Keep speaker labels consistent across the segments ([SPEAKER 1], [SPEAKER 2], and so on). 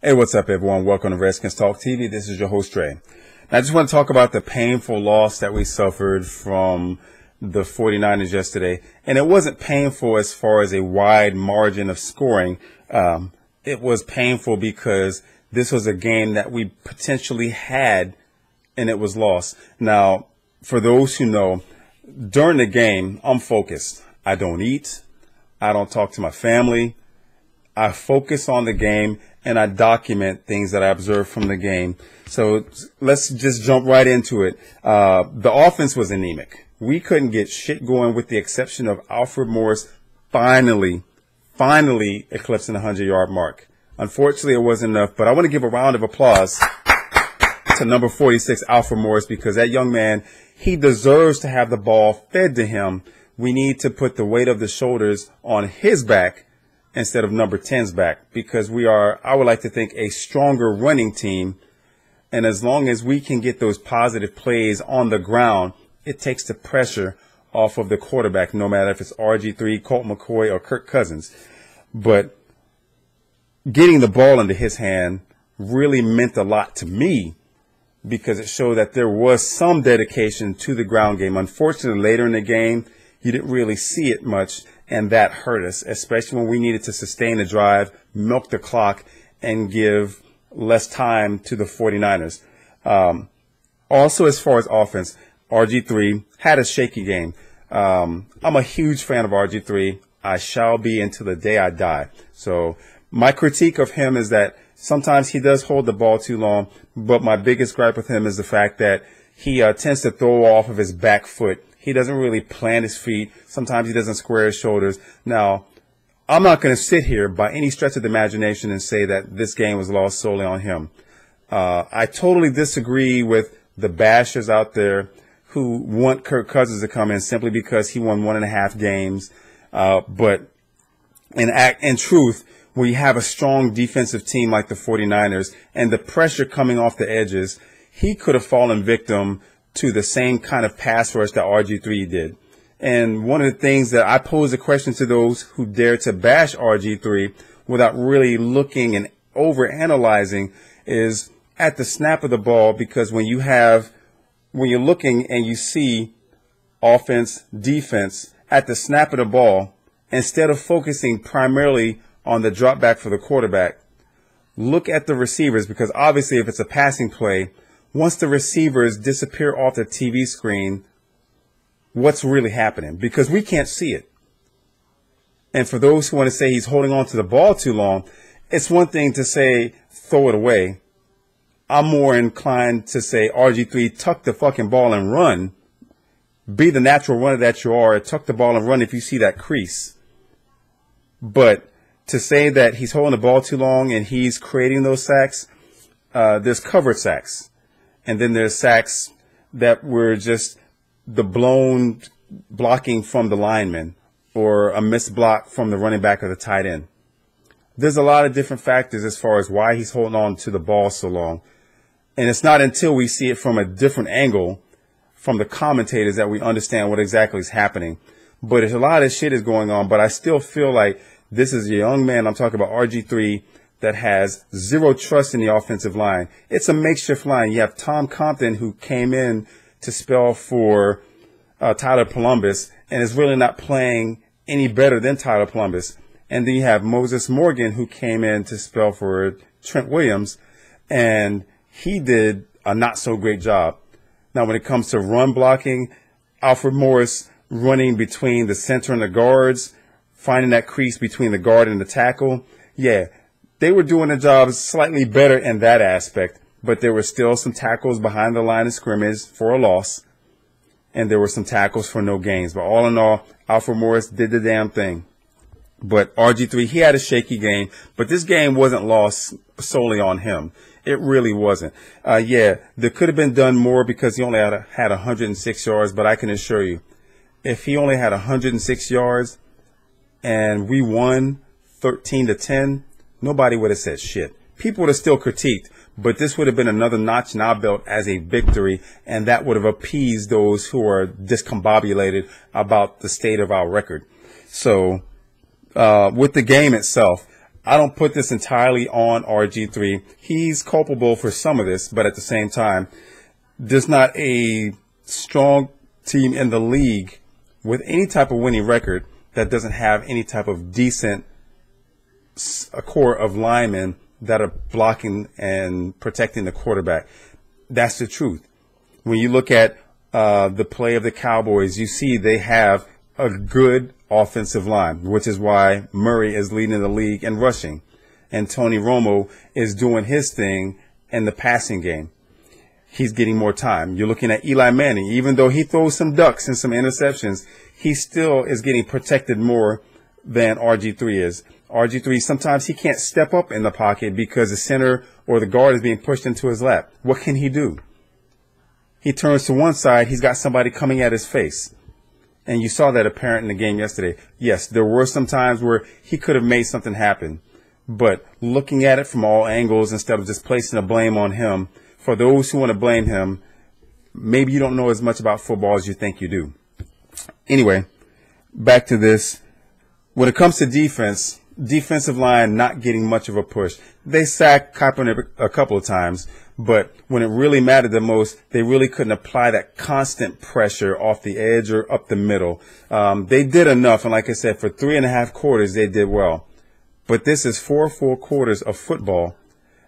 [SPEAKER 1] Hey, what's up, everyone? Welcome to Redskins Talk TV. This is your host, Trey. I just want to talk about the painful loss that we suffered from the 49ers yesterday. And it wasn't painful as far as a wide margin of scoring. It was painful because this was a game that we potentially had and it was lost. Now, for those who know, during the game, I'm focused. I don't eat. I don't talk to my family. I focus on the game and I document things that I observe from the game. So let's just jump right into it. The offense was anemic. We couldn't get shit going with the exception of Alfred Morris finally eclipsing the 100-yard mark. Unfortunately, it wasn't enough, but I want to give a round of applause to number 46, Alfred Morris, because that young man, he deserves to have the ball fed to him. We need to put the weight of the shoulders on his back instead of number 10's back, because we are, I would like to think, a stronger running team. And as long as we can get those positive plays on the ground, it takes the pressure off of the quarterback, no matter if it's RG3, Colt McCoy, or Kirk Cousins. But getting the ball into his hand really meant a lot to me because it showed that there was some dedication to the ground game. Unfortunately, later in the game, you didn't really see it much. And that hurt us, especially when we needed to sustain the drive, milk the clock, and give less time to the 49ers. Also, as far as offense, RG3 had a shaky game. I'm a huge fan of RG3. I shall be until the day I die. So my critique of him is that sometimes he does hold the ball too long, but my biggest gripe with him is the fact that he tends to throw off of his back foot. He doesn't really plant his feet. Sometimes he doesn't square his shoulders. Now, I'm not going to sit here by any stretch of the imagination and say that this game was lost solely on him. I totally disagree with the bashers out there who want Kirk Cousins to come in simply because he won 1.5 games. But in truth, when you have a strong defensive team like the 49ers and the pressure coming off the edges, he could have fallen victim to the same kind of pass rush that RG3 did. And one of the things that I pose a question to those who dare to bash RG3 without really looking and overanalyzing is at the snap of the ball, because when you're looking and you see offense, defense at the snap of the ball, instead of focusing primarily on the drop back for the quarterback, look at the receivers, because obviously if it's a passing play, once the receivers disappear off the TV screen, what's really happening? Because we can't see it. And for those who want to say he's holding on to the ball too long, it's one thing to say throw it away. I'm more inclined to say RG3, tuck the fucking ball and run. Be the natural runner that you are. Tuck the ball and run if you see that crease. But to say that he's holding the ball too long and he's creating those sacks, there's covered sacks. And then there's sacks that were just the blown blocking from the lineman or a missed block from the running back or the tight end. There's a lot of different factors as far as why he's holding on to the ball so long. And it's not until we see it from a different angle from the commentators that we understand what exactly is happening. But a lot of shit is going on. But I still feel like this is a young man, I'm talking about RG3, that has zero trust in the offensive line. It's a makeshift line. You have Tom Compton, who came in to spell for Tyler Columbus and is really not playing any better than Tyler Columbus. And then you have Moses Morgan, who came in to spell for Trent Williams, and he did a not so great job. Now, when it comes to run blocking, Alfred Morris running between the center and the guards, finding that crease between the guard and the tackle, yeah, they were doing the job slightly better in that aspect, but there were still some tackles behind the line of scrimmage for a loss, and there were some tackles for no gains. But all in all, Alfred Morris did the damn thing. But RG3, he had a shaky game, but this game wasn't lost solely on him. It really wasn't. Yeah, there could have been done more because he only had 106 yards, but I can assure you, if he only had 106 yards and we won 13-10, nobody would have said shit. People would have still critiqued, but this would have been another notch in our belt as a victory, and that would have appeased those who are discombobulated about the state of our record. So with the game itself, I don't put this entirely on RG3. He's culpable for some of this, but at the same time, there's not a strong team in the league with any type of winning record that doesn't have any type of decent a core of linemen that are blocking and protecting the quarterback. That's the truth. When you look at the play of the Cowboys, you see they have a good offensive line, which is why Murray is leading the league in rushing, and Tony Romo is doing his thing in the passing game. He's getting more time. You're looking at Eli Manning. Even though he throws some ducks and some interceptions, he still is getting protected more than RG3 is. RG3, sometimes he can't step up in the pocket because the center or the guard is being pushed into his lap. What can he do? He turns to one side, he's got somebody coming at his face. And you saw that apparent in the game yesterday. Yes, there were some times where he could have made something happen. But looking at it from all angles instead of just placing the blame on him, for those who want to blame him, maybe you don't know as much about football as you think you do. Anyway, back to this. When it comes to defense, defensive line not getting much of a push. They sacked Kaepernick a couple of times, but when it really mattered the most, they really couldn't apply that constant pressure off the edge or up the middle. They did enough, and like I said, for 3.5 quarters, they did well. But this is 4 full quarters of football,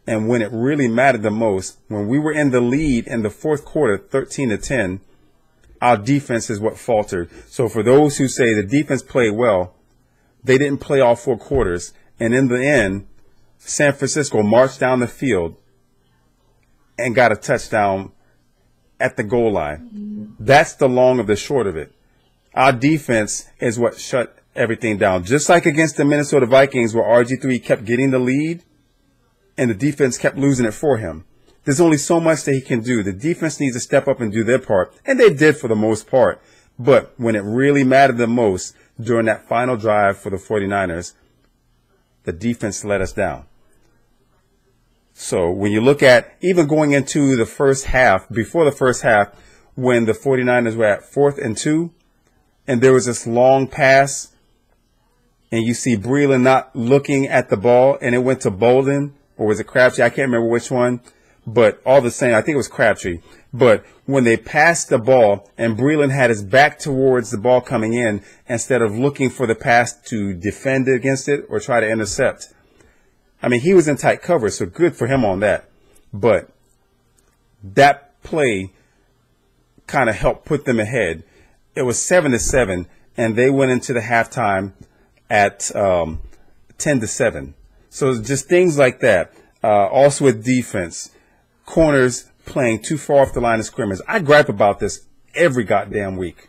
[SPEAKER 1] and when it really mattered the most, when we were in the lead in the fourth quarter, 13-10, our defense is what faltered. So for those who say the defense played well, they didn't play all 4 quarters. And in the end, San Francisco marched down the field and got a touchdown at the goal line. That's the long of the short of it. Our defense is what shut everything down. Just like against the Minnesota Vikings, where RG3 kept getting the lead and the defense kept losing it for him. There's only so much that he can do. The defense needs to step up and do their part. And they did for the most part. But when it really mattered the most, during that final drive for the 49ers, the defense let us down. So when you look at even going into the first half, before the first half, when the 49ers were at 4th and 2, and there was this long pass, and you see Breeland not looking at the ball, and it went to Bolden, or was it Crabtree? I can't remember which one, but all the same, I think it was Crabtree. But when they passed the ball and Breeland had his back towards the ball coming in, instead of looking for the pass to defend against it or try to intercept, I mean, he was in tight cover, so good for him on that. But that play kind of helped put them ahead. It was 7-7, and they went into the halftime at 10-7. So just things like that. Also with defense, corners playing too far off the line of scrimmage. I gripe about this every goddamn week.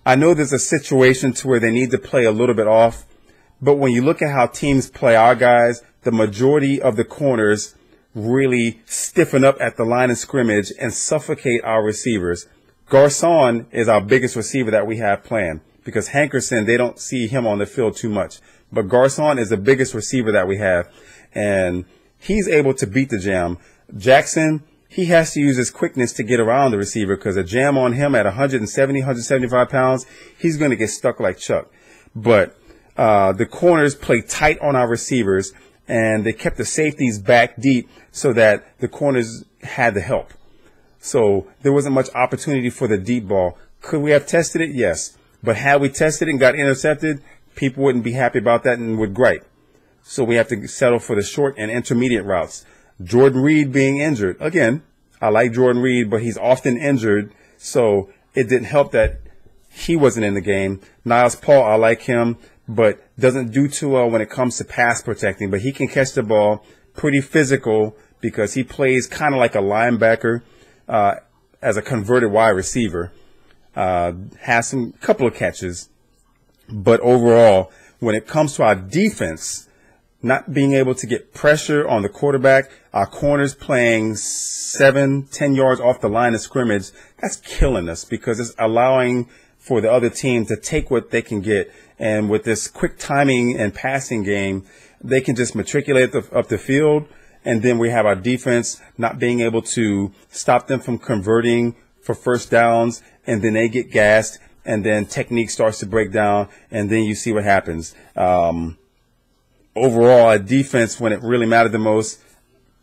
[SPEAKER 1] I know there's a situation to where they need to play a little bit off, but when you look at how teams play our guys, the majority of the corners really stiffen up at the line of scrimmage and suffocate our receivers. Garcon is our biggest receiver that we have playing because Hankerson, they don't see him on the field too much. But Garcon is the biggest receiver that we have, and he's able to beat the jam. Jackson, he has to use his quickness to get around the receiver because a jam on him at 170, 175 pounds, he's going to get stuck like Chuck. But the corners play tight on our receivers, and they kept the safeties back deep so that the corners had the help. So there wasn't much opportunity for the deep ball. Could we have tested it? Yes. But had we tested it and got intercepted, people wouldn't be happy about that and would gripe. So we have to settle for the short and intermediate routes. Jordan Reed being injured. Again, I like Jordan Reed, but he's often injured, so it didn't help that he wasn't in the game. Niles Paul, I like him, but doesn't do too well when it comes to pass protecting. But he can catch the ball, pretty physical, because he plays kind of like a linebacker as a converted wide receiver. Has some couple of catches. But overall, when it comes to our defense, not being able to get pressure on the quarterback, our corners playing 7-10 yards off the line of scrimmage, that's killing us because it's allowing for the other team to take what they can get. And with this quick timing and passing game, they can just matriculate up the field. And then we have our defense not being able to stop them from converting for first downs. And then they get gassed. And then technique starts to break down. And then you see what happens. overall, a defense when it really mattered the most.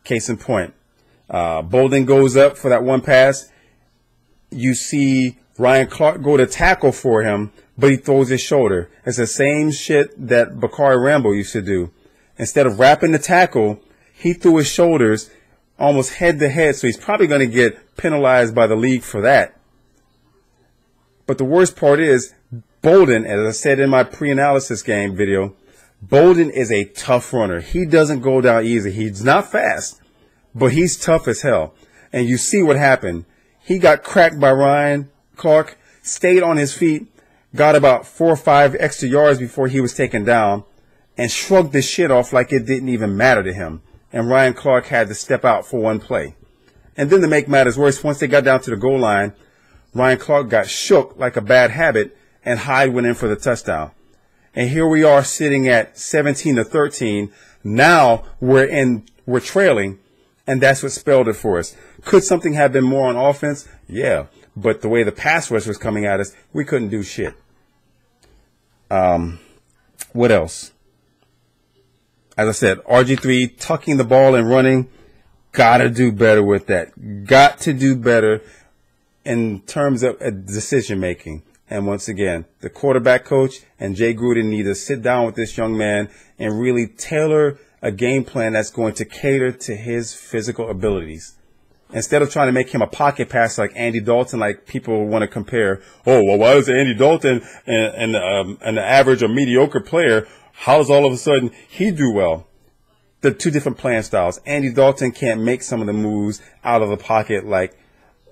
[SPEAKER 1] Case in point, Bolden goes up for that one pass. You see Ryan Clark go to tackle for him, but he throws his shoulder. It's the same shit that Bakari Rambo used to do. Instead of wrapping the tackle, he threw his shoulders almost head to head, so he's probably going to get penalized by the league for that. But the worst part is, Bolden, as I said in my pre-analysis game video, Bolden is a tough runner. He doesn't go down easy. He's not fast, but he's tough as hell. And you see what happened. He got cracked by Ryan Clark, stayed on his feet, got about 4 or 5 extra yards before he was taken down, and shrugged this shit off like it didn't even matter to him. And Ryan Clark had to step out for one play. And then to make matters worse, once they got down to the goal line, Ryan Clark got shook like a bad habit, and Hyde went in for the touchdown. And here we are sitting at 17-13. Now we're trailing, and that's what spelled it for us. Could something have been more on offense? Yeah. But the way the pass rush was coming at us, we couldn't do shit. What else? As I said, RG3 tucking the ball and running. Gotta do better with that. Got to do better in terms of decision making. And once again, the quarterback coach and Jay Gruden need to sit down with this young man and really tailor a game plan that's going to cater to his physical abilities. Instead of trying to make him a pocket passer like Andy Dalton, like people want to compare, oh, well, why is Andy Dalton an average or mediocre player? How does all of a sudden he do well? They're two different playing styles. Andy Dalton can't make some of the moves out of the pocket like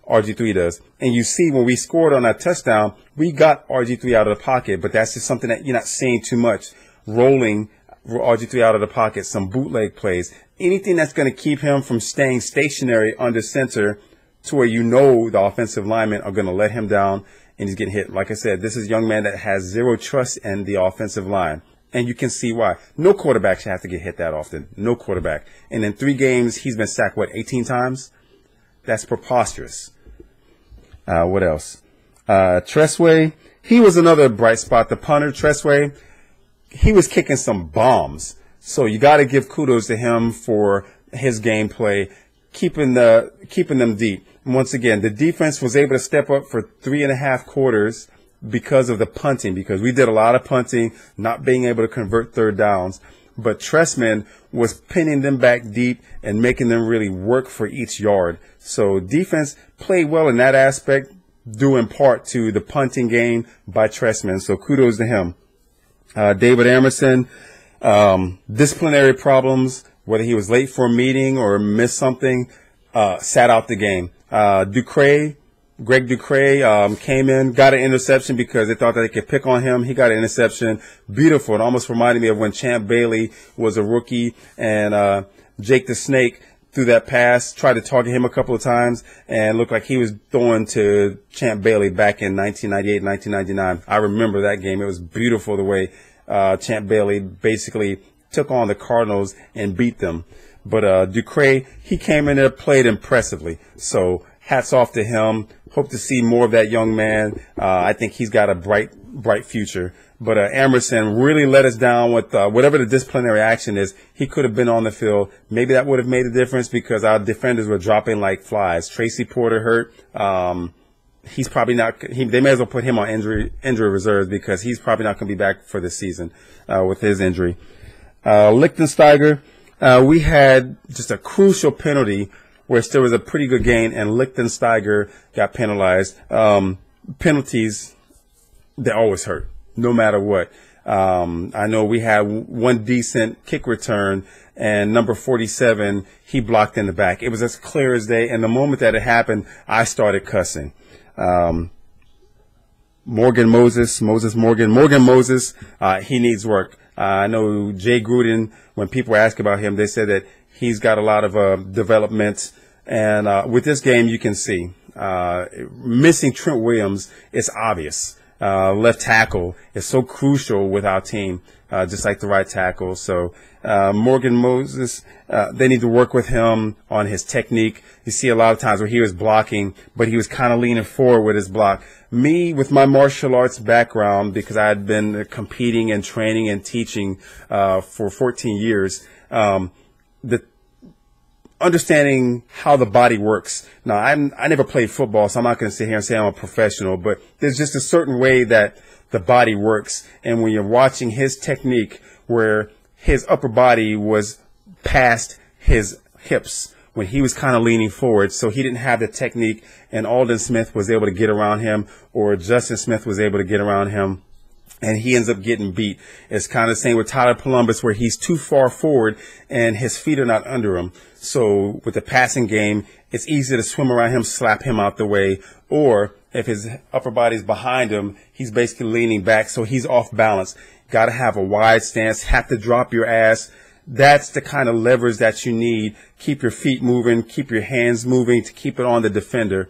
[SPEAKER 1] RG3 does. And you see when we scored on that touchdown, we got RG3 out of the pocket, but that's just something that you're not seeing too much. Rolling RG3 out of the pocket, some bootleg plays, anything that's going to keep him from staying stationary under center to where you know the offensive linemen are going to let him down and he's getting hit. Like I said, this is a young man that has zero trust in the offensive line. And you can see why. No quarterback should have to get hit that often. No quarterback. And in 3 games, he's been sacked, 18 times? That's preposterous. What else? Tressway, he was another bright spot. The punter, Tressway, he was kicking some bombs. So you got to give kudos to him for his gameplay, keeping them deep. And once again, the defense was able to step up for 3.5 quarters because of the punting, because we did a lot of punting, not being able to convert third downs. But Tressman was pinning them back deep and making them really work for each yard. So defense played well in that aspect, due in part to the punting game by Tressman. So kudos to him. David Emerson, disciplinary problems, whether he was late for a meeting or missed something, sat out the game. Greg Ducray came in, got an interception because they thought that they could pick on him. He got an interception. Beautiful. It almost reminded me of when Champ Bailey was a rookie and Jake the Snake threw that pass, tried to target him a couple of times, and looked like he was throwing to Champ Bailey back in 1998, 1999. I remember that game. It was beautiful the way Champ Bailey basically took on the Cardinals and beat them. But Ducray, he came in there, played impressively. So hats off to him. Hope to see more of that young man. I think he's got a bright future. But Emerson really let us down with whatever the disciplinary action is. He could have been on the field. Maybe that would have made a difference because our defenders were dropping like flies. Tracy Porter hurt. He's probably not. They may as well put him on injury reserve because he's probably not going to be back for the season with his injury. Lichtensteiger, we had just a crucial penalty where still was a pretty good gain, and Lichtensteiger got penalized. Penalties, they always hurt, no matter what. I know we had one decent kick return, and number 47, he blocked in the back. It was as clear as day, and the moment that it happened, I started cussing. Morgan Moses, he needs work. I know Jay Gruden, when people ask about him, they said that he's got a lot of development. And with this game, you can see missing Trent Williams is obvious. Left tackle is so crucial with our team. just like the right tackle. So Morgan Moses, they need to work with him on his technique. You see a lot of times where he was blocking, but he was kind of leaning forward with his block. Me, with my martial arts background, because I had been competing and training and teaching for 14 years, the understanding how the body works. Now, I never played football, so I'm not going to sit here and say I'm a professional, but there's just a certain way that the body works. And when you're watching his technique, where his upper body was past his hips, when he was kind of leaning forward, so he didn't have the technique, and Alden Smith was able to get around him, or Justin Smith was able to get around him, and he ends up getting beat. It's kind of the same with Tyler Columbus, where he's too far forward and his feet are not under him. So with the passing game, it's easy to swim around him, slap him out the way, or if his upper body's behind him, he's basically leaning back, so he's off balance. Got to have a wide stance, have to drop your ass. That's the kind of leverage that you need. Keep your feet moving, keep your hands moving to keep it on the defender.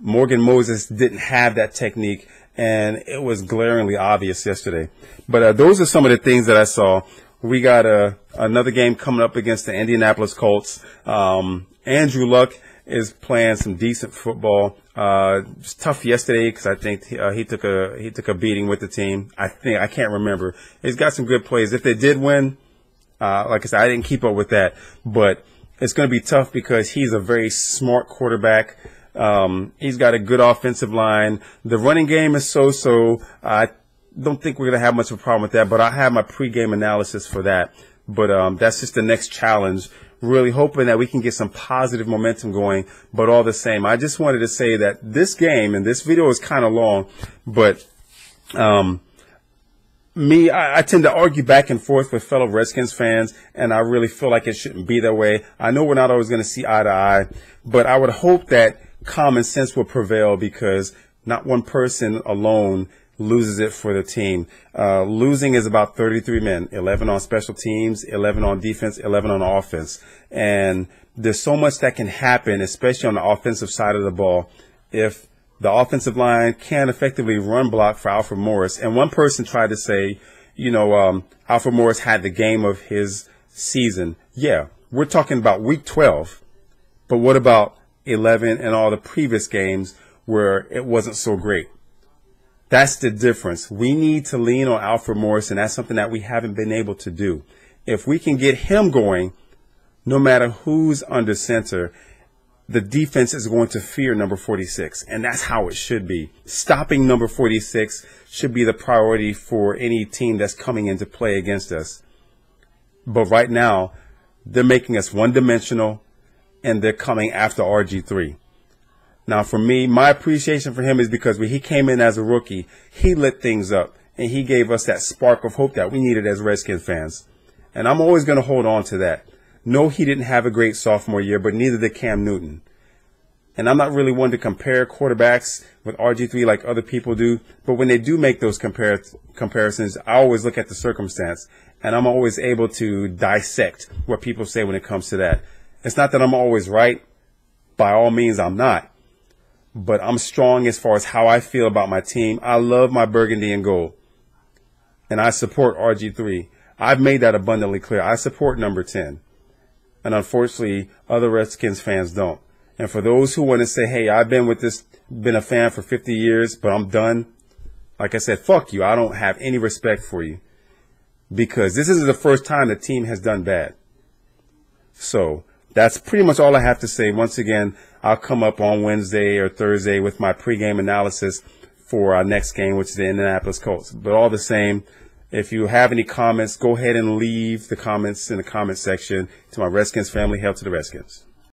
[SPEAKER 1] Morgan Moses didn't have that technique, and it was glaringly obvious yesterday. But those are some of the things that I saw. We got another game coming up against the Indianapolis Colts. Andrew Luck is playing some decent football. It's tough yesterday because I think he took a beating with the team. I can't remember. He's got some good plays. If they did win, like I said, I didn't keep up with that, but it's going to be tough because he's a very smart quarterback. He's got a good offensive line. The running game is so-so. I don't think we're going to have much of a problem with that, but I have my pregame analysis for that. But that's just the next challenge. Really hoping that we can get some positive momentum going, but all the same, I just wanted to say that this game, and this video is kind of long, but I tend to argue back and forth with fellow Redskins fans, and I really feel like it shouldn't be that way. I know we're not always going to see eye to eye, but I would hope that common sense will prevail, because not one person alone loses it for the team. Losing is about 33 men, 11 on special teams, 11 on defense, 11 on offense. And there's so much that can happen, especially on the offensive side of the ball, if the offensive line can't effectively run block for Alfred Morris. And one person tried to say, Alfred Morris had the game of his season. Yeah, we're talking about week 12. But what about 11 and all the previous games where it wasn't so great? That's the difference. We need to lean on Alfred Morris, and that's something that we haven't been able to do. If we can get him going, no matter who's under center, the defense is going to fear number 46, and that's how it should be. Stopping number 46 should be the priority for any team that's coming into play against us. But right now, they're making us one-dimensional, and they're coming after RG3. Now, for me, my appreciation for him is because when he came in as a rookie, he lit things up, and he gave us that spark of hope that we needed as Redskins fans. And I'm always going to hold on to that. No, he didn't have a great sophomore year, but neither did Cam Newton. And I'm not really one to compare quarterbacks with RG3 like other people do, but when they do make those comparisons, I always look at the circumstance, and I'm always able to dissect what people say when it comes to that. It's not that I'm always right. By all means, I'm not. But I'm strong as far as how I feel about my team. I love my burgundy and gold. And I support RG3. I've made that abundantly clear. I support number 10. And unfortunately, other Redskins fans don't. And for those who want to say, hey, I've been a fan for 50 years, but I'm done. Like I said, fuck you. I don't have any respect for you. Because this isn't the first time the team has done bad. So that's pretty much all I have to say. Once again, I'll come up on Wednesday or Thursday with my pregame analysis for our next game, which is the Indianapolis Colts. But all the same, if you have any comments, go ahead and leave the comments in the comment section. To my Redskins family, hail to the Redskins.